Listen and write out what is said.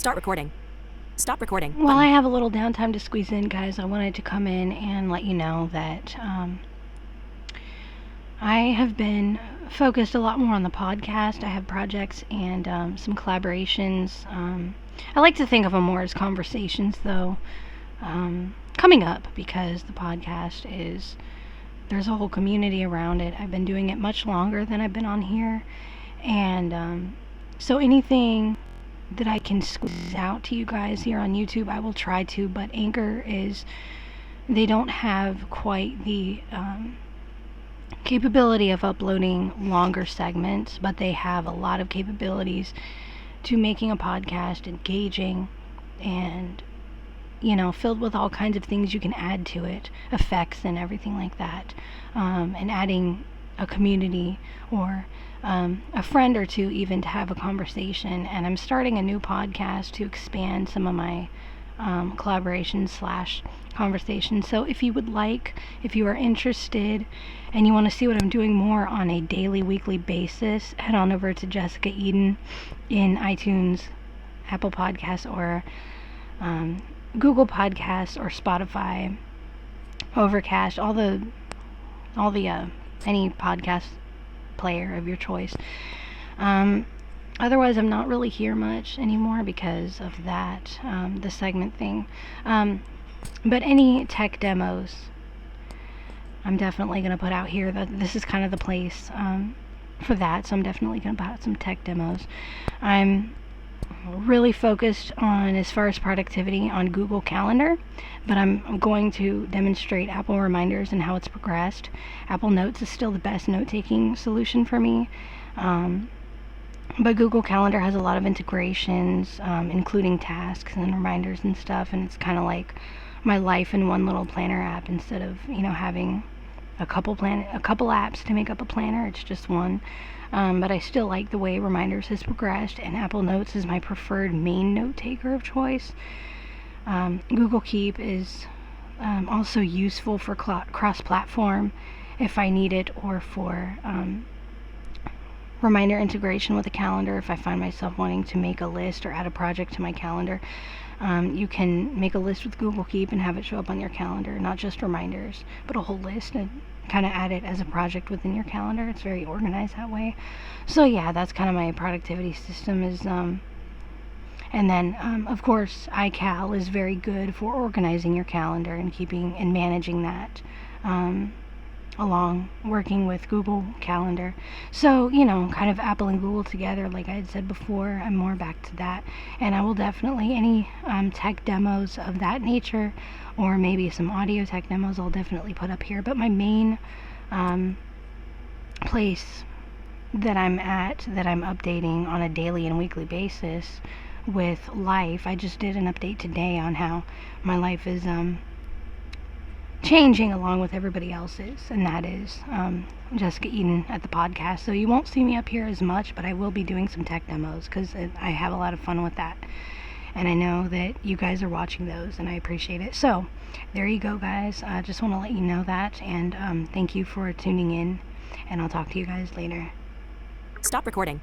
Start recording. Stop recording. While I have a little downtime to squeeze in, guys, I wanted to come in and let you know that I have been focused a lot more on the podcast. I have projects and some collaborations. I like to think of them more as conversations, though, coming up, because the podcast there's a whole community around it. I've been doing it much longer than I've been on here. And so anything that I can squeeze out to you guys here on YouTube, I will try to, but Anchor they don't have quite the capability of uploading longer segments, but they have a lot of capabilities to making a podcast engaging and, filled with all kinds of things you can add to it, effects and everything like that, and adding a community or a friend or two even to have a conversation. And I'm starting a new podcast to expand some of my collaborations / conversations. So if you are interested and you want to see what I'm doing more on a daily, weekly basis, head on over to Jessica Eden in iTunes, Apple Podcasts, or Google Podcasts, or Spotify, Overcast, all the any podcast player of your choice. Otherwise, I'm not really here much anymore because of that, the segment thing. But any tech demos, I'm definitely going to put out here. This is kind of the place for that, so I'm definitely going to put out some tech demos. I'm really focused on, as far as productivity, on Google Calendar, but I'm going to demonstrate Apple Reminders and how it's progressed. Apple Notes is still the best note-taking solution for me, but Google Calendar has a lot of integrations, including tasks and reminders and stuff, and it's kind of like my life in one little planner app instead of having a couple apps to make up a planner. It's just one. But I still like the way Reminders has progressed, and Apple Notes is my preferred main note taker of choice. Google Keep is also useful for cross-platform if I need it, or for reminder integration with a calendar. If I find myself wanting to make a list or add a project to my calendar, you can make a list with Google Keep and have it show up on your calendar, not just reminders, but a whole list, and kind of add it as a project within your calendar. It's very organized that way. So yeah, that's kind of my productivity system is, and then of course iCal is very good for organizing your calendar and keeping and managing that, along working with Google Calendar. So, kind of Apple and Google together, like I had said before. I'm more back to that, and I will definitely, any tech demos of that nature, or maybe some audio tech demos, I'll definitely put up here. But my main place that I'm at, that I'm updating on a daily and weekly basis with life, I just did an update today on how my life is changing along with everybody else's, and that is Jessica Eden at the podcast. So you won't see me up here as much, but I will be doing some tech demos because I have a lot of fun with that, and I know that you guys are watching those, and I appreciate it. So there you go, guys. I just want to let you know that, and thank you for tuning in, and I'll talk to you guys later. Stop recording.